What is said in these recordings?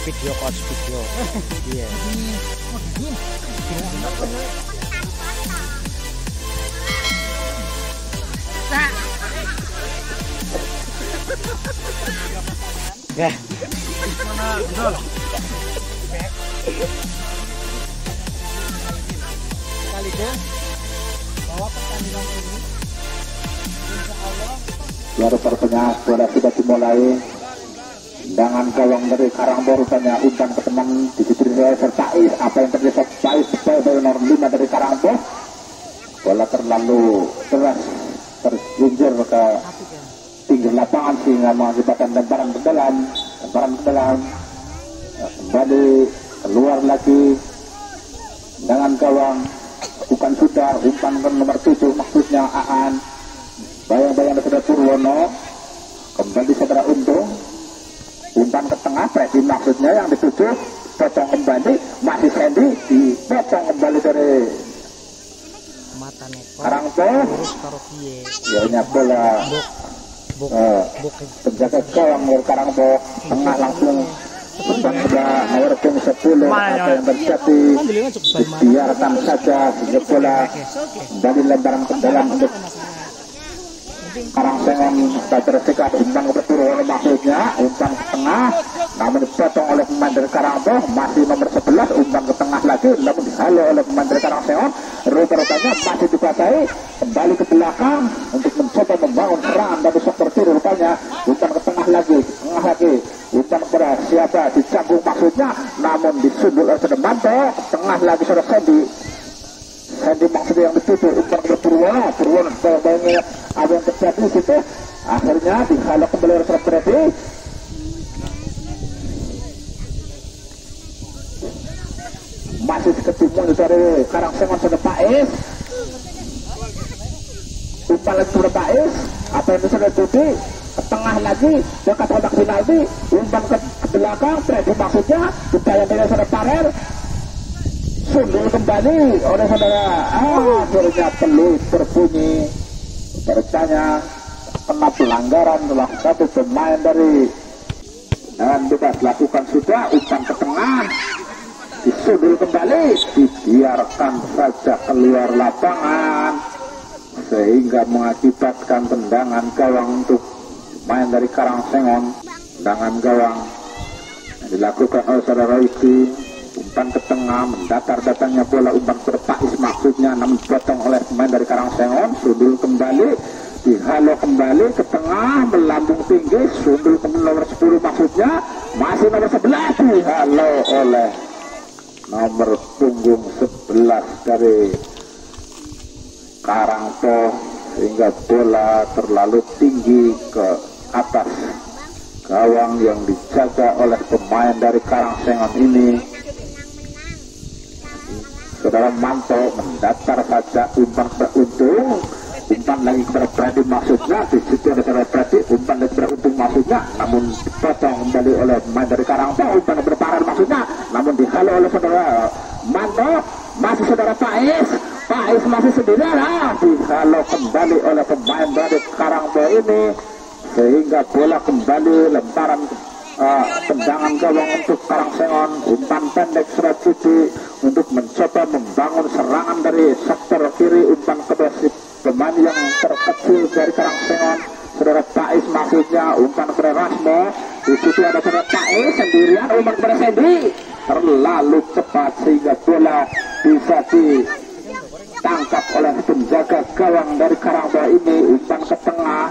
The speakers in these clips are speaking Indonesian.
video coach video. Iya. Ya. Sekaligus bahwa pertandingan ini insya Allah rupanya bola sudah dimulai. Tendangan gawang dari Karangbo rupanya umpan ke teman diberi serta apa yang terjadi Pais sebagai nomor 5 dari Karangbo. Bola terlalu keras terjunjur ke pinggir lapangan sehingga mengakibatkan lemparan ke dalam. Kembali keluar lagi dengan gawang, bukan sudah umpan ke nomor 7 maksudnya Aan. Bayang-bayang saudara Purwono, kembali saudara Untung, umpan ke tengah, Freddy maksudnya yang dituju, potong kembali, masih Sandy, dipotong kembali dari Karangbo. Ianya bola penjaga gawang dari Karangbo, tengah langsung umpan sudah nomor 10. Apa yang terjadi biarkan saja sehingga bola kembali lemparan ke dalam untuk Karangsengon. Terdekat umpan ke Purwono maksudnya umpan ke tengah, namun dipotong oleh pemain dari Karangbo. Masih nomor 11 umpan ke tengah lagi, namun dihalau oleh pemain dari Karangsengon. Rupanya masih dikuasai, kembali ke belakang untuk mencoba membangun serangan dari sektor kiri. Rupanya umpan ke tengah lagi, umpan kepada siapa, dicambung maksudnya, namun disundul oleh Sedemanto. Tengah lagi saudara Sandy maksudnya yang dituju, umpan ke Purwono bayangnya apa yang terjadi di situ. Akhirnya dihalau kembali oleh Freddy. Masih ketimbun dari Karangsengon sudah Pais. Umpan lagi sudah Pais. Apa yang sudah tuju ke tengah lagi dekat kotak penalti, umpan ke belakang Freddy maksudnya, dibayang-bayang saudara Parel. Sundul kembali oleh saudara. Akhirnya peluit berbunyi. Bertanya kena pelanggaran telah satu pemain dari dan bebas lakukan sudah. Umpan ke tengah, disundul kembali, dibiarkan saja keluar lapangan sehingga mengakibatkan tendangan gawang untuk main dari Karangsengon. Tendangan gawang yang dilakukan oleh saudara Riki. Umpan ke tengah, mendatar-datangnya bola, umpan ke Pais maksudnya, namun dipotong oleh pemain dari Karangsengon. Sundul kembali, dihalau kembali ke tengah, melambung tinggi, sundul ke nomor 10 maksudnya, masih nomor 11, dihalau oleh nomor punggung 11 dari Karangbo sehingga bola terlalu tinggi ke atas gawang yang dijaga oleh pemain dari Karangsengon ini. Saudara Manto mendatar saja, umpan beruntung, umpan lagi kepada Freddy maksudnya, di situ ada saudara Freddy, umpan lagi beruntung maksudnya, namun dipotong kembali oleh pemain dari Karangbo. Umpan berparan maksudnya, namun dihalau oleh saudara Manto. Masih saudara Pais masih sendirian, dihalau kembali oleh pemain dari Karangbo ini sehingga bola kembali lemparan tendangan gawang untuk Karangsengon. Umpan pendek sudah cuci untuk mencoba membangun serangan dari sektor kiri. Umpan ke pemain yang terkecil dari Karangsengon, saudara Pais maksudnya, umpan kepada Rasmo. Di situ ada saudara Pais sendirian, umpan kepada Sandy terlalu cepat sehingga bola bisa ditangkap oleh penjaga gawang dari Karangbo ini. Umpan ke tengah,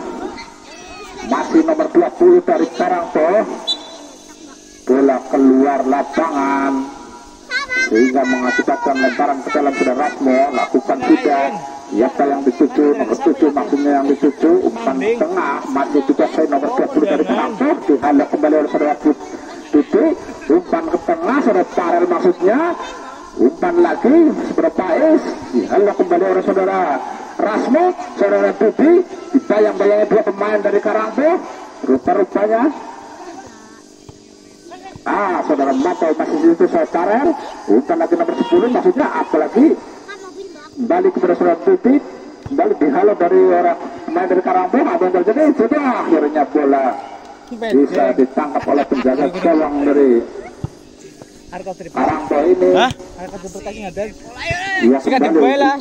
masih nomor 20 dari Karangbo. Bola keluar lapangan sehingga mengakibatkan lemparan ke dalam saudara Rasmo. Lakukan sudah, siapa yang dituju, nomor 7 maksudnya yang dituju. Umpan tengah, masih juga saya nomor 20 dari Karangbo, dihalau kembali oleh saudara Dudu. Umpan ke tengah, saudara Parel maksudnya, umpan lagi saudara Pais, dihalau kembali oleh saudara Rasmo. Saudara Dudu, dibayang-bayangi dua pemain dari Karangbo. Rupa-rupanya saudara Manto masih di situ, saya Parel. Umpan lagi nomor 10 maksudnya, apalagi kembali kepada saudara Dudu, kembali dihalau dari orang pemain dari Karangbo. Apa yang terjadi? Sudah akhirnya bola bisa ditangkap oleh penjaga gawang dari Karangpo ini. Hah? Harga jemput lagi ada. Iya, Sing dibae lah.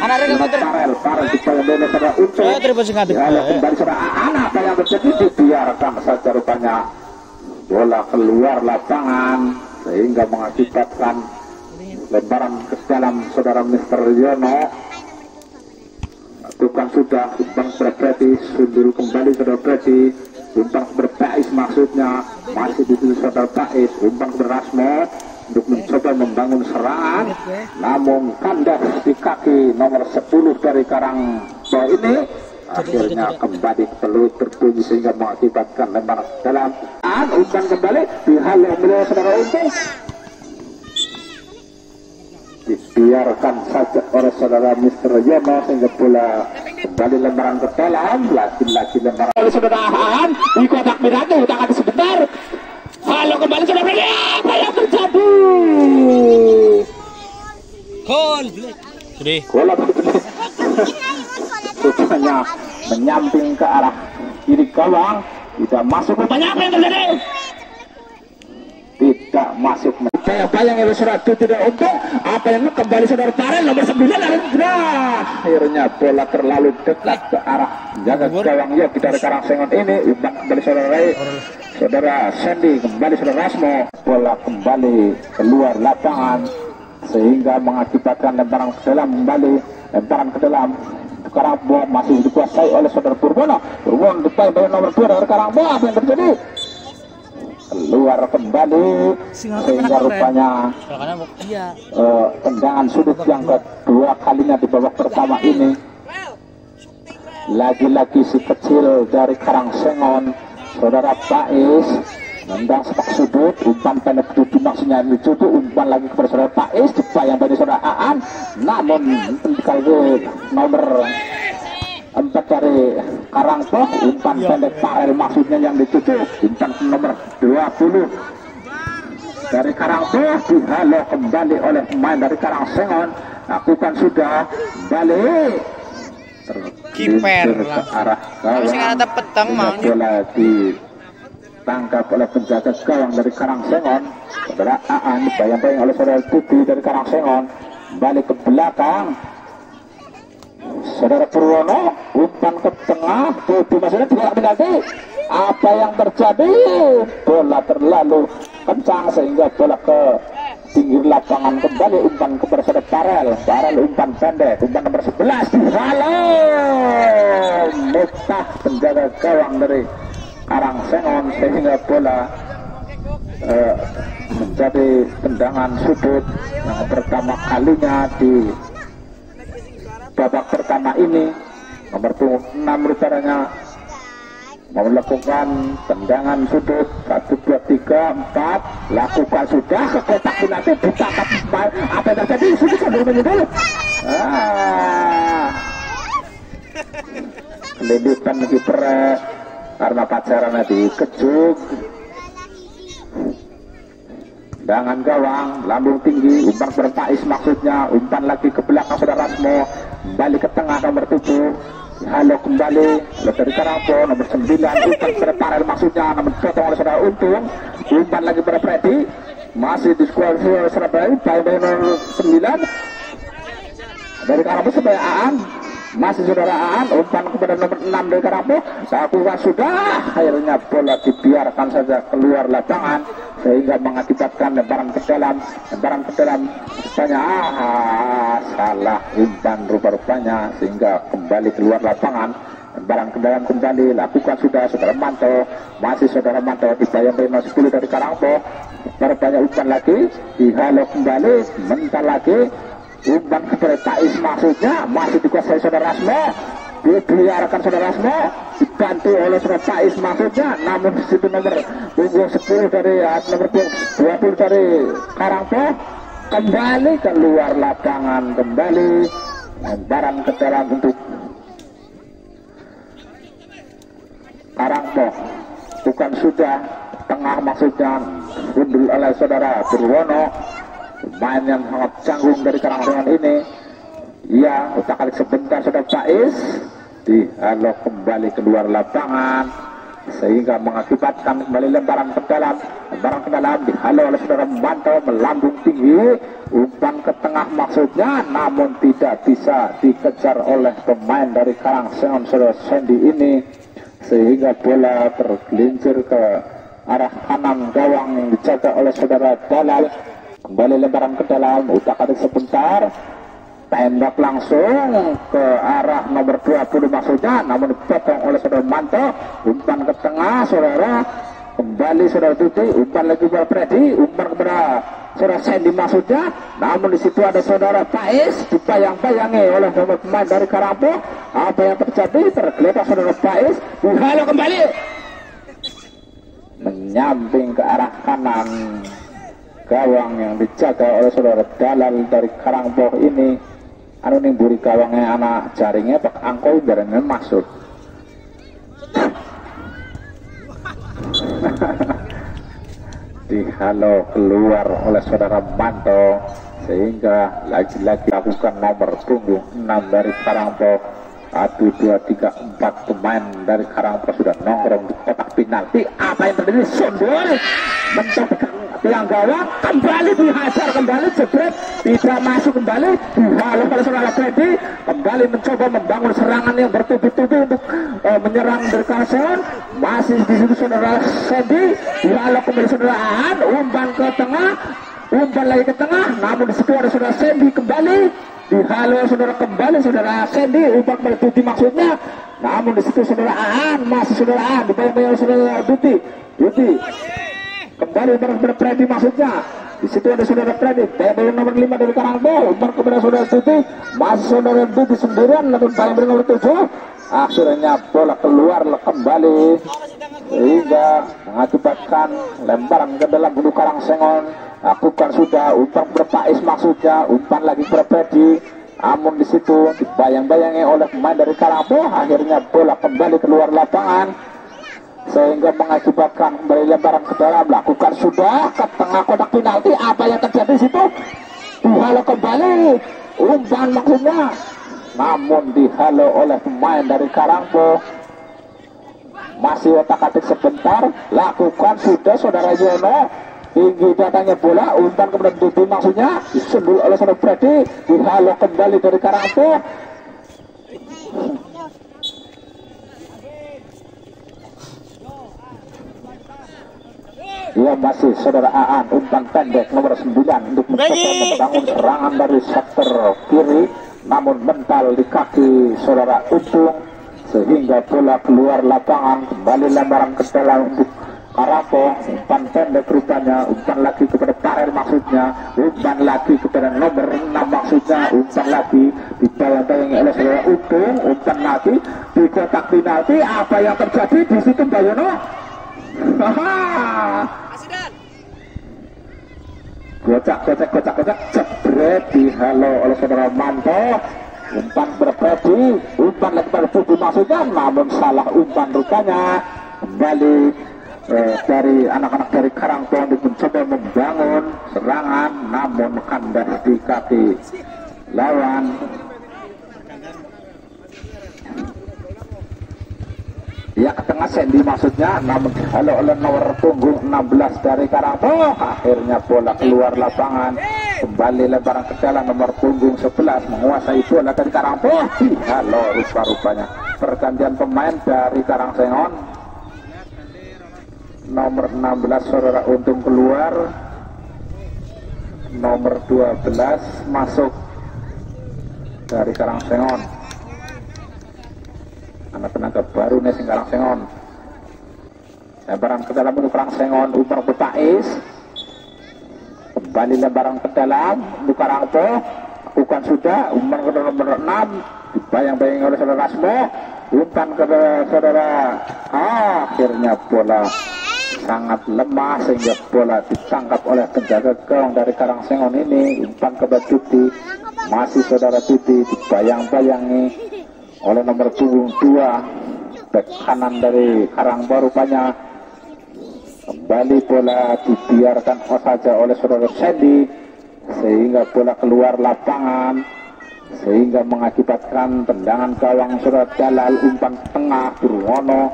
Anak rek motor. Parel supaya pada untuk. Terus sing ngadep. Kembali saudara anak apa yang terjadi dibiarkan saja rupanya bola keluar lapangan sehingga mengakibatkan lemparan ke dalam saudara Mr. Yono. Bukan sudah umpan berpreti sundul kembali saudara Preti, umpan berbais maksudnya masih dituju saudara Bais, umpan berasmo untuk mencoba membangun serangan, namun kandas di kaki nomor 10 dari Karangpo ini akhirnya kembali peluit berbunyi sehingga mengakibatkan lemparan dalam. Umpan kembali dihalau oleh saudara Untung, dibiarkan saja oleh saudara Mr. Yono sehingga bola kembali lemparan ke dalam, lagi-lagi lemparan oleh saudara Ahan di kotak penalti, tangan sebentar. Halo kembali saudara Freddy, apa yang terjadi? Gol. Bola rupanya menyamping ke arah kiri gawang, tidak masuk. Rupanya apa yang terjadi? Tidak masuk. Bayang oleh saudara itu tidak untung. Apa yang kembali saudara Parel nomor 9 akhirnya bola terlalu dekat ke arah jaga gawang ya dari Karangsengon ini. Umpan kembali saudara Sandy, kembali saudara Rasmo, bola kembali keluar lapangan sehingga mengakibatkan lemparan ke dalam, kembali lemparan ke dalam. Karangpo masih dikuasai oleh saudara Purwono. Purwono depan dari nomor 2 dari Karangpo. Apa yang terjadi? Keluar kembali sehingga rupanya tendangan sudut yang kedua kalinya di babak pertama ini. Lagi-lagi si kecil dari Karangsengon saudara Bais nendang sepak sudut, umpan pendek tujuh maksudnya lucu itu, umpan lagi kepada saudara Bais, yang dari saudara Aan, namun kali nomor 4 dari Karangpo, umpan pendek Parel maksudnya yang dituju, umpan nomor 20 dari Karangpo dihalau kembali oleh pemain dari Karangsengon, lakukan sudah balik kiper ke arah gawang, bola ditangkap oleh penjaga gawang dari Karangsengon saudara Aan, dibayang-bayang oleh saudara Tuti dari Karangsengon, balik ke belakang saudara Purwono, umpan ke tengah, Tuti maksudnya tidak penalti. Apa yang terjadi? Bola terlalu kencang sehingga bola ke pinggir lapangan, kembali umpan kepada saudara Parel, umpan pendek, umpan nomor 11 dihalau Muftah penjaga gawang dari Karangsengon sehingga bola menjadi tendangan sudut yang pertama kalinya di babak pertama ini. Nomor 6 rupanya melakukan tendangan sudut 1, 2, 3, 4, lakukan sudah ke kotak penalti, ditangkap apa yang terjadi? Sudah sambil menyebut kelindipan kiper karena pacarannya dikejut. Tendangan gawang, lambung tinggi, umpan berpais maksudnya, umpan lagi ke belakang saudara Rasmo, kembali ke tengah nomor 7, halo kembali dari Karangpo nomor 9, umpan berparel maksudnya, namun dipotong oleh saudara Untung, umpan lagi pada Freddy, masih diskualifikasi oleh Surabaya, by nomor 9 dari Karangpo supaya Aan, masih saudara Aan, umpan kepada nomor 6 dari Karangpo, lakukan sudah, akhirnya bola dibiarkan saja keluar lapangan sehingga mengakibatkan lemparan ke dalam rupanya salah umpan rupa-rupanya sehingga kembali keluar lapangan, lemparan ke dalam kembali, lakukan sudah saudara Manto, masih saudara Manto dibayang nomor 10 dari Karangpo, rupanya umpan lagi dihalau kembali, mental lagi umpan kepada Tais maksudnya, masih dikuasai saudara Rasmo, dibiarkan saudara Rasmo, dibantu oleh saudara Tais maksudnya, namun disitu nomor 10 dari nomor 20 dari Karangpo kembali keluar lapangan, kembali lemparan ke dalam untuk Karangpo, bukan sudah tengah maksudnya, gundul oleh saudara Purwono, pemain yang sangat canggung dari Karangsengon ini. Ya, utak-alik sebentar saudara Tais dihalau kembali keluar lapangan sehingga mengakibatkan kembali lemparan ke dalam dihalau oleh saudara Manto, melambung tinggi, umpan ke tengah maksudnya, namun tidak bisa dikejar oleh pemain dari Karangsengon saudara Sandy ini, sehingga bola tergelincir ke arah kanan gawang yang dijaga oleh saudara Dalal. Kembali lemparan ke dalam, utak-atik sebentar, tembak langsung ke arah nomor 20 maksudnya, namun dipotong oleh saudara Manto. Umpan ke tengah saudara, kembali saudara Tuti, umpan lagi kepada Freddy, umpan kepada saudara Sandy maksudnya, namun di situ ada saudara Faiz, dibayang-bayangi oleh pemain dari Karangpo. Apa yang terjadi? Tergeletak saudara Faiz, dihalau kembali, menyamping ke arah kanan gawang yang dijaga oleh saudara Dalal dari Karangpo ini. Anu nimburi gawangnya anak jaringnya pak angkau barangnya masuk. Dihalau keluar oleh saudara Manto, sehingga lagi-lagi lakukan nomor punggung 6 dari Karangpo. 1, 2, 3, 4 pemain dari Karangpo sudah nongkrong di kotak penalti. Apa yang terjadi? Sondol mencoba tiang gawang, kembali dihajar, kembali jebret, tidak masuk kembali, dihalau oleh saudara Freddy, kembali mencoba membangun serangan yang bertubi-tubi untuk menyerang dari Karangsengon. Masih di situ saudara Sandy, dihalau kembali saudara Aan, umpan ke tengah, umpan lagi ke tengah, namun di situ ada saudara Sandy kembali, dihalau saudara kembali saudara Sandy, umpan kembali Tuti maksudnya, namun di situ saudara Aan, masih saudara Aan, dibayang-bayang saudara Tuti kembali kepada Freddy maksudnya, di situ ada saudara Freddy, bayang nomor 5 dari Karangpo, umpan kepada saudara Tuti, masih saudara Tuti sendirian, namun bayang nomor 7, akhirnya bola keluar kembali, sehingga mengakibatkan lemparan ke dalam bulu Karangsengon. Lakukan sudah, umpan berpais maksudnya, umpan lagi kepada Freddy, namun di situ dibayang-bayangi oleh pemain dari Karangpo. Akhirnya bola kembali keluar lapangan, sehingga mengakibatkan kembali lemparan ke dalam. Lakukan sudah ke tengah kotak penalti. Apa yang terjadi di situ? Dihalau kembali, umpan maksudnya, namun dihalau oleh pemain dari Karangpo. Masih otak-atik sebentar, lakukan sudah saudara Yono, tinggi datangnya bola, umpan kemudian Tuti maksudnya, disundul oleh saudara Freddy, dihalau kembali dari Karangpo. Dia masih saudara Aan, umpan pendek nomor 9 untuk mencoba membangun serangan dari sektor kiri, namun mental di kaki saudara Untung, sehingga bola keluar lapangan. Kembali lemparan ke dalam untuk Karangpo, umpan pendek rupanya, umpan lagi kepada Parel maksudnya, umpan lagi kepada nomor 6 maksudnya, umpan lagi dibayang-bayangi oleh saudara Untung, umpan lagi di kotak penalti. Apa yang terjadi di situ Mbak Yono? Gocak, jebret, dihalau oleh saudara Manto, umpan berpredi, umpan lagi pada Budi maksudnya, namun salah umpan rupanya. Kembali dari anak-anak dari Karangpo untuk mencoba membangun serangan, namun kandas di kaki lawan. Ya ke tengah Sandy maksudnya, namun dihalau oleh nomor punggung 16 dari Karangpo. Akhirnya bola keluar lapangan, kembali lemparan ke dalam nomor punggung 11 menguasai bola dari Karangpo, dihalau rupa-rupanya. Pergantian pemain dari Karangsengon, nomor 16 saudara Untung keluar, nomor 12 masuk dari Karangsengon. Anak tenaga baru nih sing Karangsengon. Lemparan ke dalam untuk Karangsengon, umpan ke Faiz, kembali lemparan ke dalam untuk Karangpo. Lakukan sudah, umpan ke nomor 6, dibayang-bayangi oleh saudara Rasmo, umpan ke saudara. Akhirnya bola sangat lemah sehingga bola ditangkap oleh penjaga gawang dari Karangsengon ini. Umpan ke Tuti, masih saudara Tuti, dibayang-bayangi oleh nomor punggung 2 back kanan dari Karangpo rupanya. Kembali bola dibiarkan saja oleh saudara Sandy, sehingga bola keluar lapangan, sehingga mengakibatkan tendangan gawang saudara Dalal. Umpan tengah Durwono,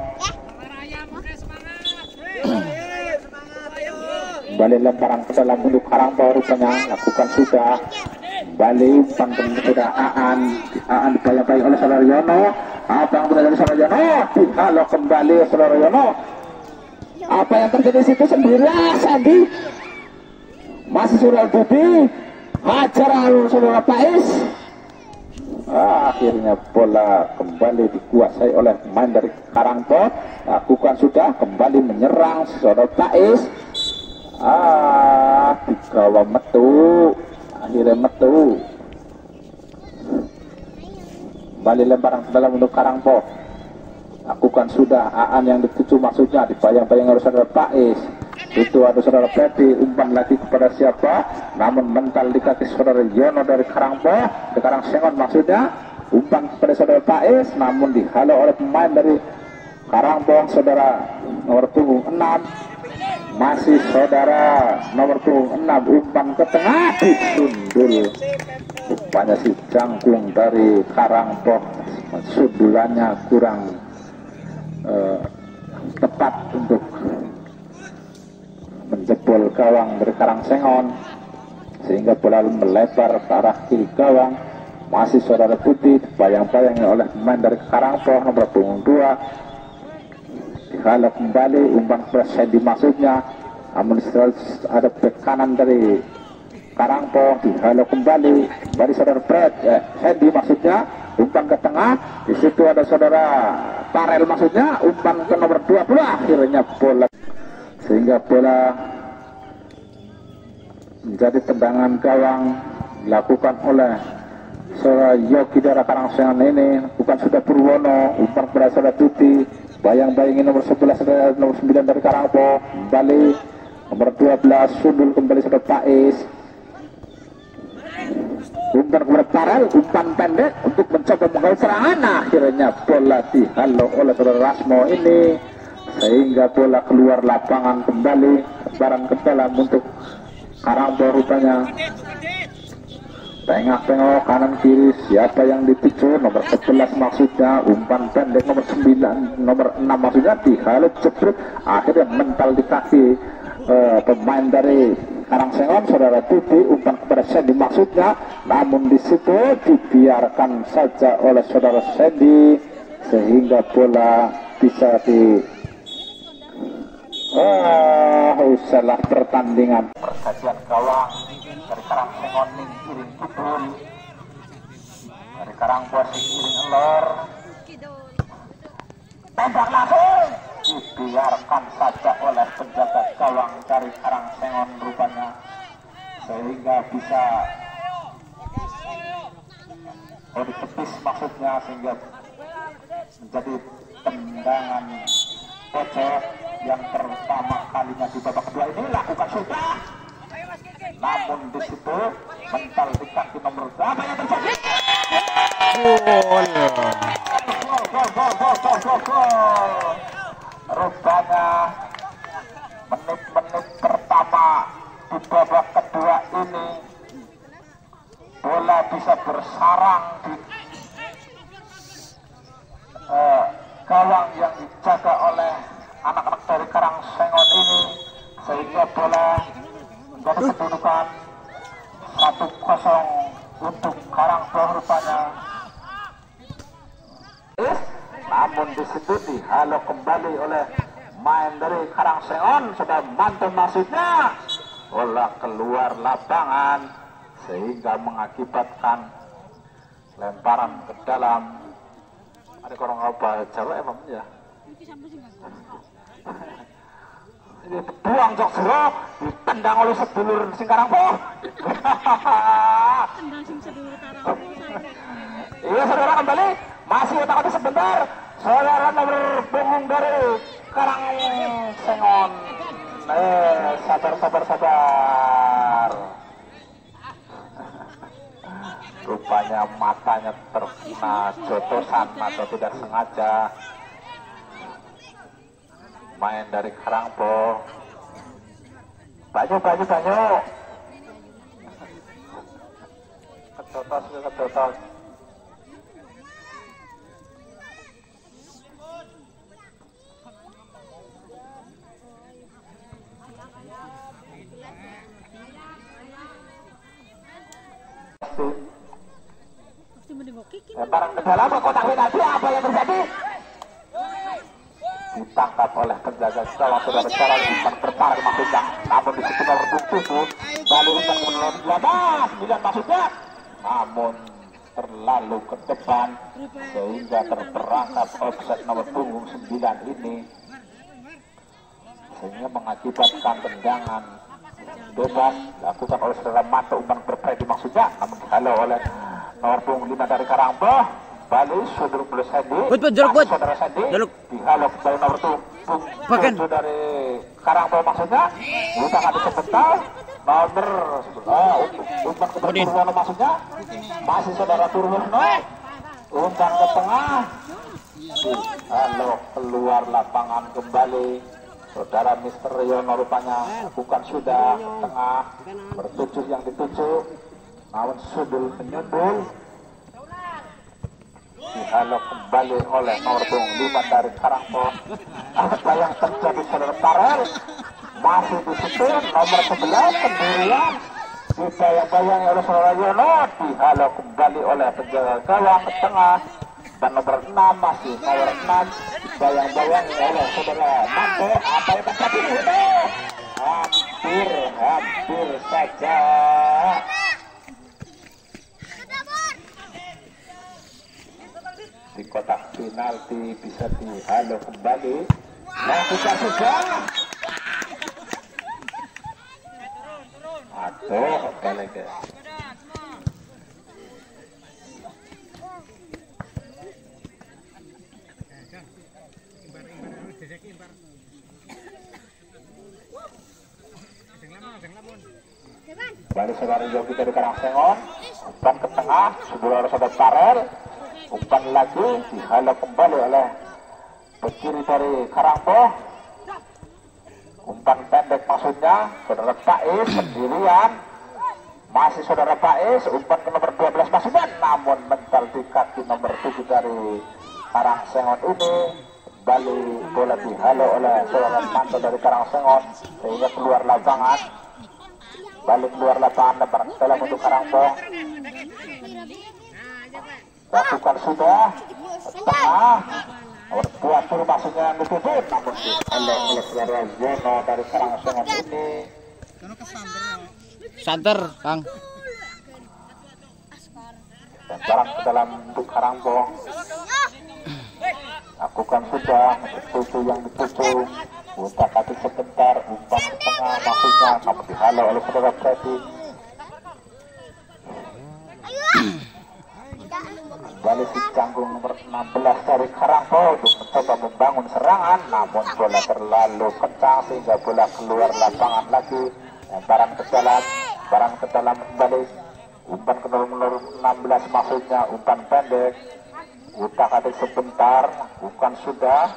kembali lemparan ke dalam untuk Karangpo rupanya lakukan sudah kembali umpan sudah Aan dibayang-bayang oleh saudara Yono. Apa yang terjadi saudara Yono? Halo kembali saudara Yono. Apa yang terjadi di situ sendirilah Sandi. Masih saudara Budi hajar saudara Pais. Akhirnya bola kembali dikuasai oleh pemain dari Karangpo. Lakukan sudah kembali menyerang saudara Pais. Digawa metu, akhirnya metu. Kembali lemparan ke dalam untuk Karangpo. Lakukan sudah Aan yang dituju maksudnya dibayang-bayang oleh saudara Pais. Itu ada saudara Peti, umpan lagi kepada siapa? Namun mental di kaki saudara Yono dari Karangpo, di Karangsengon maksudnya. Umpan kepada saudara Pais, namun dihalau oleh pemain dari Karangpo, saudara nomor punggung 6. Masih saudara nomor punggung 6, umpan ke tengah disundul. Rupanya si jangkung dari Karangpo, sundulannya kurang tepat untuk menjebol gawang dari Karangsengon, sehingga bola melebar ke arah kiri gawang. Masih saudara Putih bayang-bayangnya oleh pemain dari Karangpo nomor punggung 2. Dihalau kembali umpan kepada Sandy maksudnya, namun ada bek kanan dari Karangpo dihalau kembali saudara Sandy maksudnya, umpan ke tengah. Di situ ada saudara Parel maksudnya, umpan ke nomor 20. Akhirnya bola, sehingga bola menjadi tendangan gawang dilakukan oleh saudara Yogi dari Karangsengon ini. Bukan sudah Purwono, umpan kepada saudara Tuti, bayang-bayangin nomor 11 saudara nomor 9 dari Karangpo, kembali nomor 12 sundul kembali saudara Pais. Umpan kepada Parel, umpan pendek untuk mencoba menggawal serangan. Akhirnya bola dihalau oleh saudara Rasmo ini, sehingga bola keluar lapangan kembali lemparan ke dalam untuk Karangpo rupanya. Tengok-tengok kanan kiri siapa yang dituju, nomor 11 maksudnya, umpan pendek nomor 9 nomor 6 maksudnya dihalau jebrut. Akhirnya mental di kaki pemain dari Karangsengon saudara Tuti, umpan kepada Sandy maksudnya, namun di situ dibiarkan saja oleh saudara Sandy, sehingga bola bisa salah pertandingan. Pergantian gawang dari Karangsengon iring kidul, dari Karangpo iring elor, tembak langsung dibiarkan saja oleh penjaga gawang dari Karangsengon rupanya, sehingga bisa ditepis maksudnya, sehingga menjadi tendangan pojok yang pertama kalinya di babak kedua ini. Lakukan sudah, namun di situ mental di kaki nomor berapa yang terjadi? Gol. Rupanya menit-menit pertama di babak kedua ini bola bisa bersarang di gawang yang dijaga oleh anak-anak dari Karangsengon ini, sehingga bola menjadi kedudukan 1-0 untuk Karangpo rupanya. Namun di situ dihalau kembali oleh main dari Karangsengon, sudah mantul maksudnya, bola keluar lapangan sehingga mengakibatkan lemparan ke dalam. Ada korong apa Jawa emang ya? Ini buang jok jeruk, ditendang oleh sedulur sing Karangpo. Iya saudara, kembali masih otak-otak sebentar. Saudara nomor punggung dari Karangsengon. Sabar. Rupanya matanya terkena jotosan atau tidak sengaja main dari Karangpo. Banyak. Kejotos. Lemparan ke dalam kotak penalti, apa yang terjadi? Ditangkap oleh penjaga gawang saudara Jalan, umpan bertarik maksudnya, namun di situ nomor 7 lalu umpan menolak 9 maksudnya, namun terlalu ke depan sehingga terperangkap offset nomor punggung 9 ini, sehingga mengakibatkan tendangan bebas dilakukan oleh saudara Manto. Umpan berpredi maksudnya, namun dihalau oleh nomor punggung 5 dari Karangpo. Balik sudut belas Sandy, saudara Sandy dihalau dari nomor 7 dari Karangpo maksudnya, kita ada sebentar nomor umpan ke Purwono maksudnya, masih saudara Purwono, umpan ke tengah, dihalau keluar lapangan kembali. Saudara Mister Yono rupanya bukan sudah ke tengah, bertujuh yang dituju, namun sudul menyundul, dihalau kembali oleh nomor 5 dari Karangpo. Apa yang terjadi saudara Farel? Masih di situ nomor 11 sendirian, dibayang-bayangi oleh saudara Yono, dihalau kembali oleh penjaga gawang ke tengah, dan nomor 6 masih nomor 6 dibayang-bayangi oleh saudara Manto. Apa yang terjadi itu? Hampir saja di kotak penalti bisa dihalau kembali. Lakukan sudah. Aduh, balik ya. Balik saudara Yogi dari Karangsengon, umpan ke tengah, sebelum saudara Farel, umpan lagi dihalau kembali oleh kiri dari Karangpo. Umpan pendek maksudnya, saudara Faiz sendirian, masih saudara Faiz, umpan ke nomor 12 maksudnya, namun mental di kaki nomor 7 dari Karangsengon ini. Kembali bola dihalau oleh saudara Manto dari Karangsengon sehingga keluar lapangan. Balik keluar lapangan lebar dalam untuk Karangpo. Lakukan sudah tengah nomor 20 maksudnya ditutup, namun dihalau oleh saudara Yono dari Karangsengon ini. Santer, Kang. Dan barang ke dalam untuk Karangpo. Lakukan sudah tujuh yang dituju, utak kaki sebentar, umpan ke tengah maksudnya, namun dihalau oleh saudara Freddy. Kembali si canggung nomor 16 dari Karangpo untuk mencoba membangun serangan, namun bola terlalu kencang sehingga bola keluar lapangan lagi. Barang ke dalam kembali, umpan ke nomor 16 maksudnya, umpan pendek, utak adik sebentar, bukan sudah,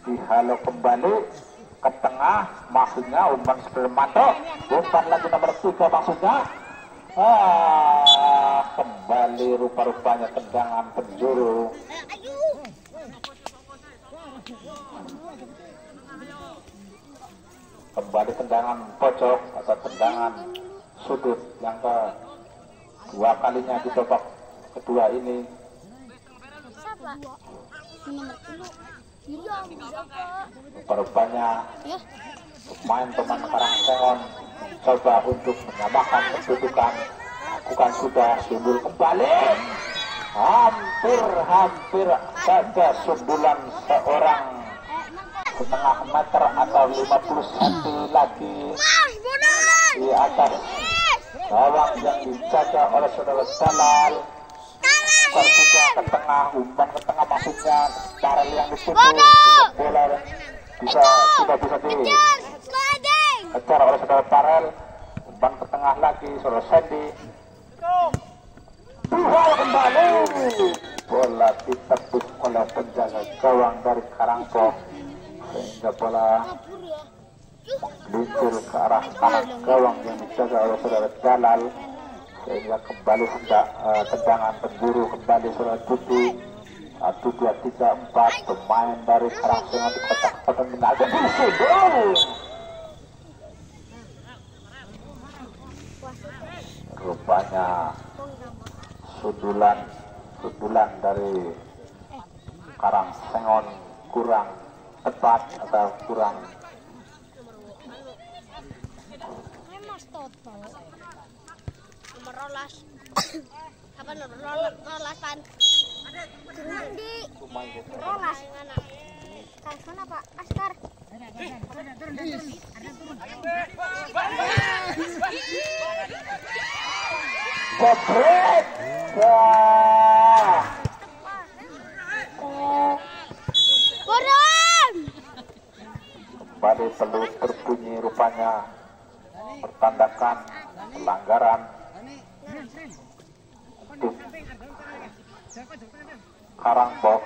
dihalau kembali ke tengah maksudnya, umpan sebelum Manto, umpan lagi nomor 3 maksudnya, kembali rupa-rupanya tendangan penjuru. Kembali tendangan pojok atau tendangan sudut yang kedua kalinya di babak kedua ini. Rupa-rupanya pemain-pemain Karangsengon coba untuk menyamakan kedudukan. Lakukan sudah, sundul kembali, hampir saja sundulan seorang setengah meter atau 50 cm lagi di atas gawang yang dijaga oleh saudara Jalal. Sudah ke tengah, umpan ke tengah maksudnya, Farel yang ditutup, bola tidak bisa dikejar oleh saudara Farel. Umpan ke tengah lagi saudara Sandy, bola kembali, bola ditepis oleh penjaga gawang dari Karangpo sehingga bola meluncur ke arah kanan gawang yang dijaga oleh saudara Jalal, sehingga kembali tendangan penjuru kembali saudara Tutu. 1, 2, 3, 4 pemain dari Karangsengon di kotak penalti disundul. Rupanya sundulan dari Karangsengon kurang tepat atau kurang nomor rolas apa rolas pan di rolas kan apa askar jebret kembali peluit berbunyi rupanya bertandakan pelanggaran untuk Karangpok.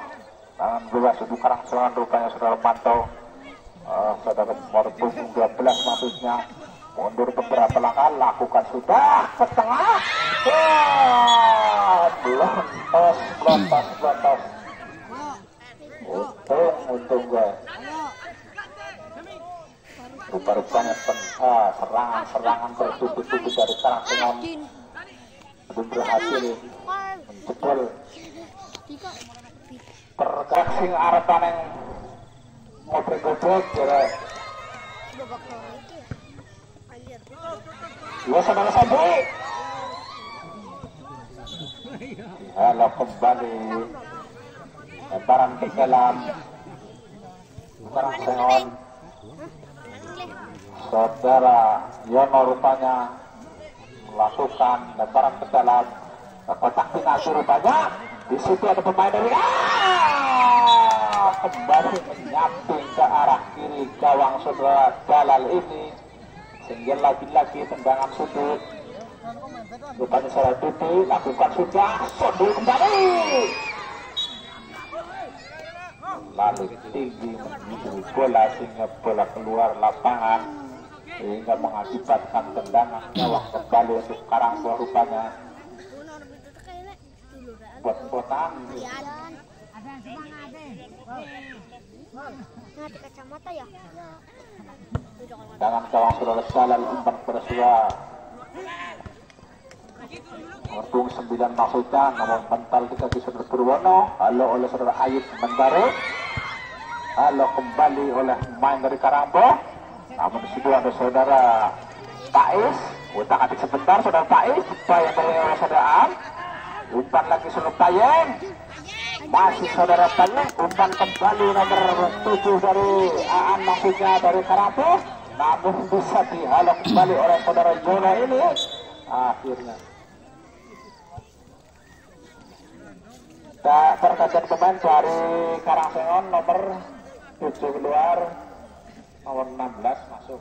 Tangan bebas untuk Karangsengon rupanya saudara pantau. Saudara nomor punggung 12 maksudnya mundur beberapa langkah, lakukan sudah ke tengah. Lontas untung guys. Rupanya serangan bertubi-tubi dari Karangsengon belum berhasil menjebol pergerak sing arepan yang ngobrol-ngobrol kira dua saudara Sandi. Halo kembali lebaran ke dalam Karangsengon. Saudara Yono rupanya melakukan lebaran ke dalam kotak penalti rupanya. Di situ ada pemain dari kembali menyamping ke arah kiri gawang saudara Dalal ini, sehingga lagi-lagi tendangan sudut. Rupanya saudara Duti lakukan sudah sudut kembali, lalu tinggi menuju bola sehingga bola keluar lapangan, sehingga mengakibatkan tendangan gawang kembali untuk Karangpok rupanya. Buat-buatan kacamata ya dengan gawang saudara Dalal umpan bersua nomor 9 maksudnya, namun mental di kaki saudara Purwono. Halo oleh saudara Ayub Mendaru. Halo kembali oleh main dari Karangpok. Namun di situ ada saudara Pais. Utak atik sebentar saudara Pais. Bayang dari saudara Am. Umpan lagi saudara Bayang. Masih saudara Bayang. Umpan kembali nomor 7 dari Aan maksudnya dari Karangpok. Namun bisa dihalau kembali oleh saudara Yono ini. Akhirnya pergantian pemain dari Karangsengon, nomor 7 keluar, nomor 16 masuk.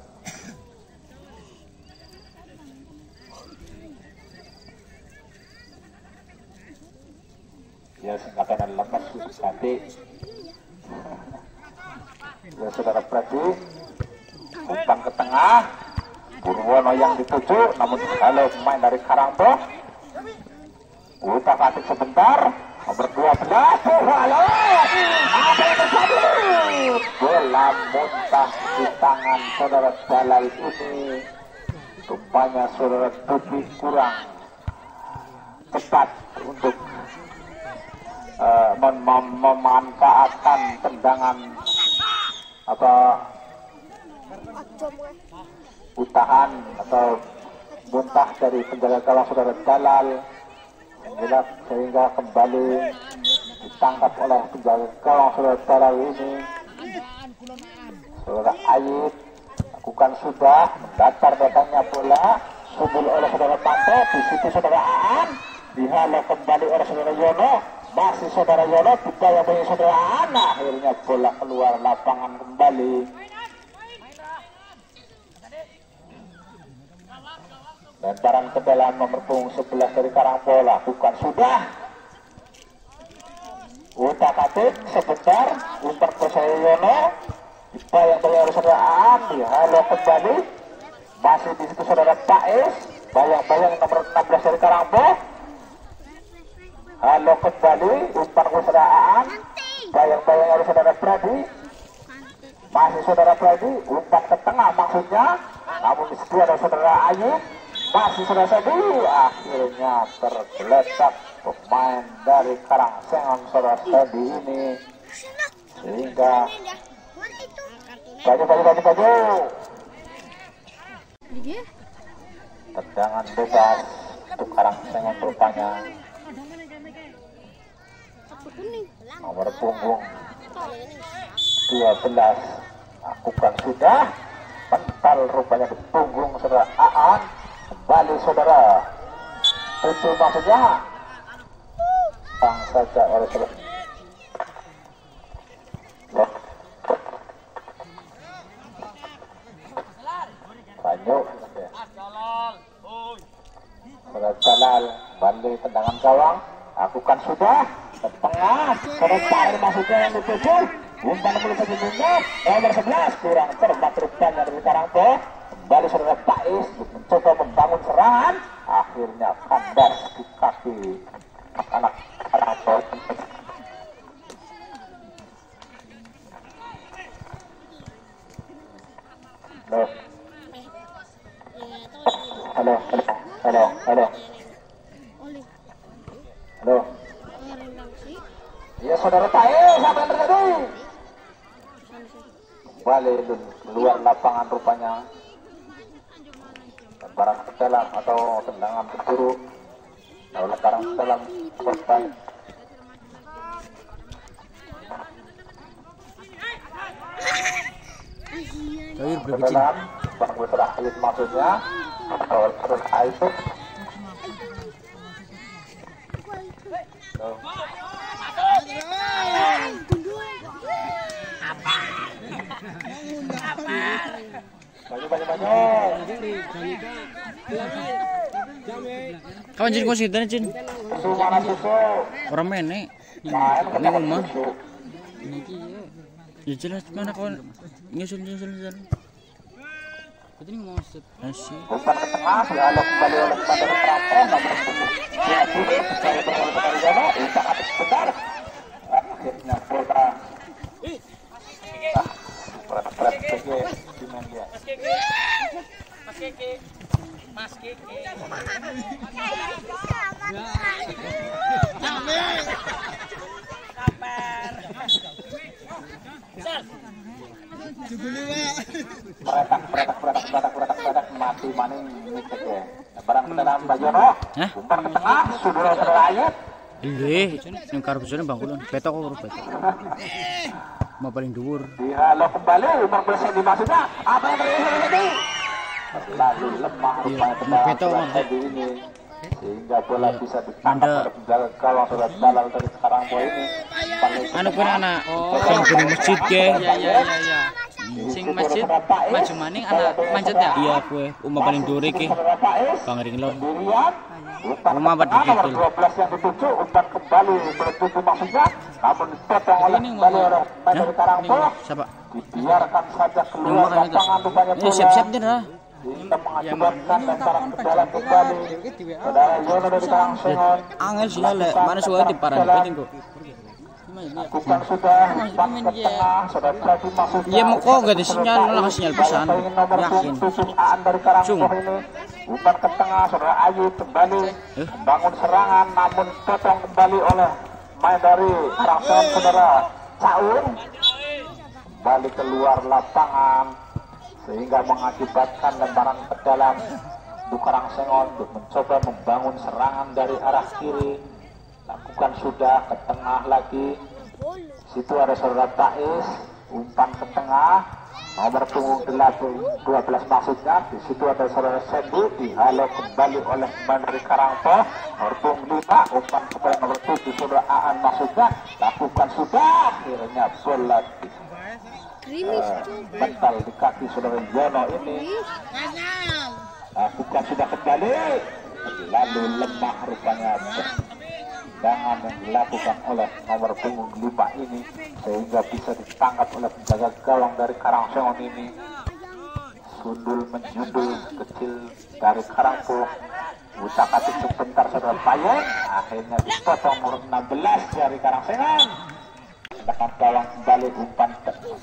Ya singkatan lepas ganti. Ya saudara Pradi, umpan ke tengah, Purwono yang dituju, namun kalau pemain dari Karangpok. Utak atik sebentar, nomor 12, halo, apa yang terjadi? Bola muntah di tangan saudara Dalal ini. Rupanya saudara Duti kurang tepat untuk memanfaatkan tendangan atau utahan atau muntah dari penjaga gawang saudara Dalal, sehingga kembali ditangkap oleh penjaga gawang saudara Dalal ini. Saudara Ayub lakukan sudah, mendatar datangnya bola, subul oleh saudara Panto. Di situ saudara Aan dihalau kembali oleh saudara Yono. Masih saudara Yono, didaya bagi saudara Aan. Akhirnya bola keluar lapangan kembali. Lemparan ke dalam nomor punggung 11 dari Karangpok, lakukan sudah. Utak atik sebentar, umpan ke saudara Yono. Bayang oleh saudara Aan, dihalau kembali. Masih di situ saudara Pais. Bayang-bayang nomor 16 dari Karangpok. Halo kembali, umpan ke saudara Aan. Bayang-bayang oleh saudara Pradi. Masih saudara Pradi, umpan ke tengah maksudnya. Namun di situ ada saudara Ayub. Masih saudara Sadi, akhirnya tergeletak pemain dari Karangsengon saudara Sandy ini, sehingga baju tendangan bebas untuk Karangsengon rupanya. Nomor punggung 12 lakukan sudah pental rupanya di punggung saudara Aan. Kembali saudara itu maksudnya bang saja oleh saudara Banyu saudara Jalal. Kembali tendangan gawang lakukan sudah ke tengah saudara Tahir maksudnya yang dituju umpan mulai sebelumnya nomor 11 kurang cermat rupanya dari Karangpo. Kembali saudara Pais mencoba membangun serangan, akhirnya kandas di kaki anak Karangpo. Halo. Ya saudara Pais, apa yang terjadi? Kembali keluar lapangan rupanya. Barang ke dalam atau tendangan penjuru oleh barang ke dalam korban. Ke dalam bang terakhir maksudnya atau terus itu. Kawan jin kau sekitar jin. Orang main nih. Ini rumah. Ya jelas mana kawan nyusul. Betul nih mau set. Asyik. Umpan ke tengah lalu kembali oleh pada Karangpo nomor 10. Ya sudah sekali berkali-kali jawab. Umpan atas sebentar. Akhirnya bola. Berat saja dimain dia. Mas Keke. Beretak mati maning ngecek ya. Barang ke dalam Bajono. Umpan ke tengah saudara Ayat. Iya, yang karbusannya bangkulan. Petok kok petok. Mau paling dhuwur. Halo kembali umpan bersih dimaksudnya. Apa yang terjadi? Lalu lemah rupanya tendangan ini sehingga bola bisa ditangkap oleh penjaga gawang saudara Jalal dari Karangpo ini. Anu pun anak yang di masjid ke. Iya. Sing masjid maju maning anak manjat ya. Iya kue, umma paling dhuwur iki. Bang Ringlon. Umpan nomor 12 yang dituju umpan kembali menuju maksudnya namun dipotong oleh kembali oleh dari Karangpo. Siapa? Dibiarkan saja keluar lapangan rupanya bola. Siap-siap dia dah. Sehingga mengakibatkan lemparan ke dalam kembali saudara Yono dari Karangsengon. Angel sih lele, mana suara di parang penting kok. Bukan sudah umpan ke tengah saudara Pradi maksudnya. Iya mau kok gak ada sinyal, malah sinyal pesan. Yakin. Dari Karangpo ini umpan ke tengah saudara Ayu kembali membangun serangan namun potong kembali oleh main dari Karangsengon saudara Caur. Kembali keluar lapangan sehingga mengakibatkan lemparan ke dalam Karangsengon untuk mencoba membangun serangan dari arah kiri. Lakukan sudah ke tengah lagi. Situ ada saudara Tais, umpan ke tengah nomor punggung 12 maksudnya. Di situ ada saudara Sandy, dihalau kembali oleh pemain dari Karangpo nomor punggung 5, umpan kepada nomor 7 saudara Aan maksudnya. Lakukan sudah, akhirnya bola mental di kaki saudara Yono ini. Lakukan sudah kembali lalu lemah rupanya tendangan yang dilakukan oleh nomor punggung 5 ini sehingga bisa ditangkap oleh penjaga gawang dari Karangsengon ini. Sundul menjundul kecil dari Karangpo, utak-atik sebentar saudara Payeng, akhirnya dipotong nomor 16 dari Karangsengon. Tendangan gawang kembali umpan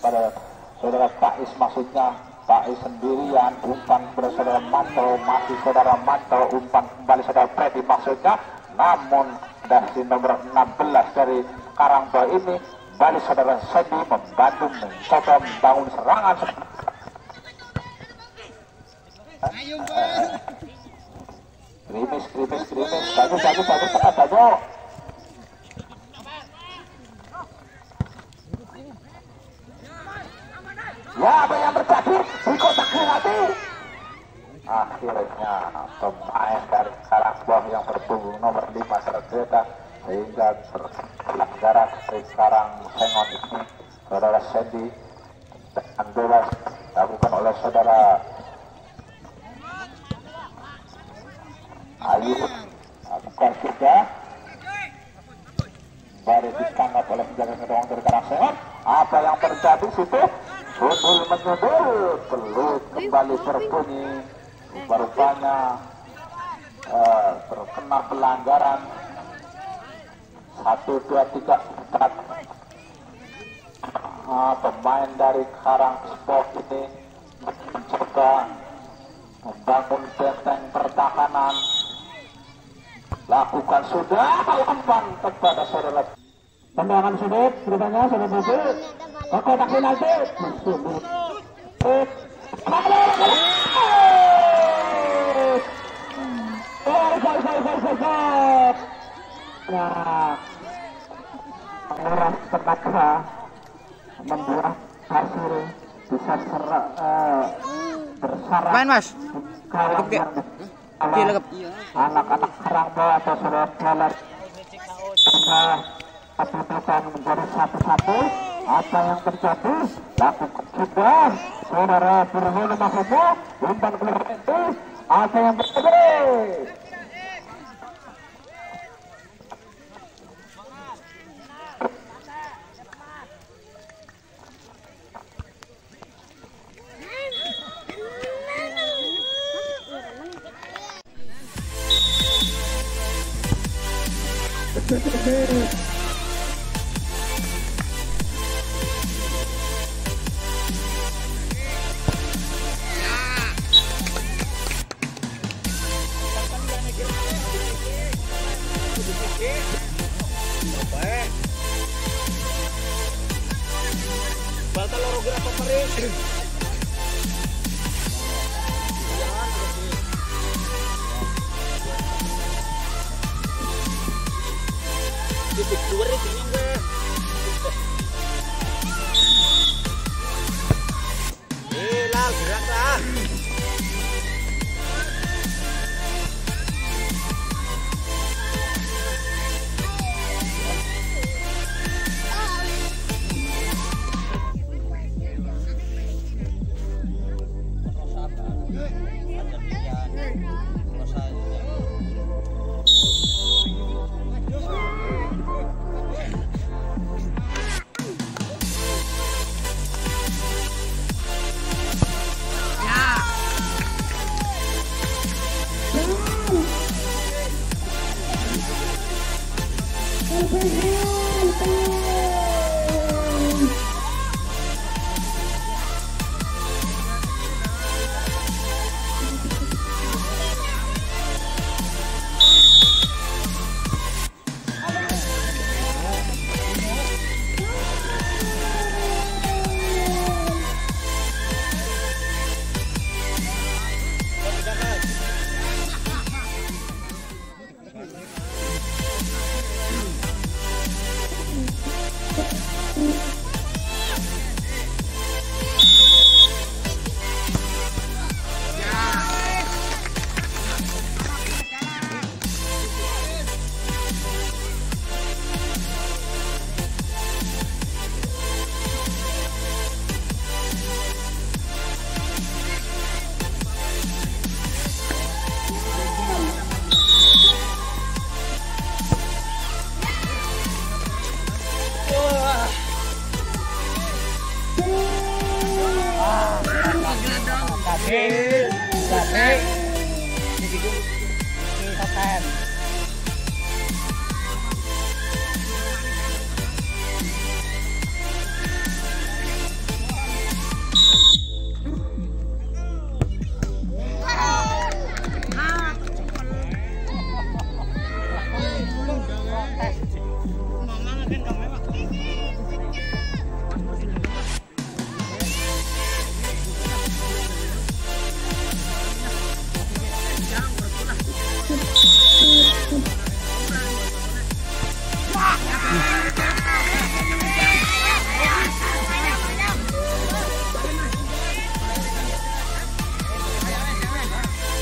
pada saudara Pais maksudnya. Pais sendirian, umpan kepada saudara Manto, masih saudara Manto, umpan kembali saudara Freddy maksudnya. Namun di nomor 16 dari Karangboy ini. Kembali saudara Sandy membantu mencoba membangun serangan. Krimis, bagus, tepat saja. Ya, apa yang terjadi di kotak penalti? Akhirnya pemain dari Karangboy yang berpunggung nomor 5 tercetak sehingga pelanggaran dari Karangsengon ini saudara Sandy dan bebas dilakukan oleh saudara Ayu. Bukan sudah baru ditangkap oleh penjaga gawang dari Karangsengon. Apa yang terjadi situ? Sundul menyundul, peluit kembali berbunyi. Rupanya terkena pelanggaran 1, 2, 3, 4. Pemain dari Karangsport ini mencoba membangun benteng pertahanan. Lakukan sudah umpan kepada saudara. Tendangan sudut, bertanya saudara Bobi. Kotak penalti. Nah, menguras tenaga membuat hasil bisa bersarang. Main Mas. Anak-anak Karangboy atau saudara aplikasi menjadi 1-1. Apa yang terjadi? Lakukan sudah saudara berhenti maksudnya umpan keluar itu. Apa yang terjadi?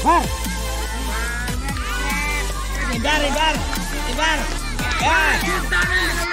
Bar. Ibar. Ya.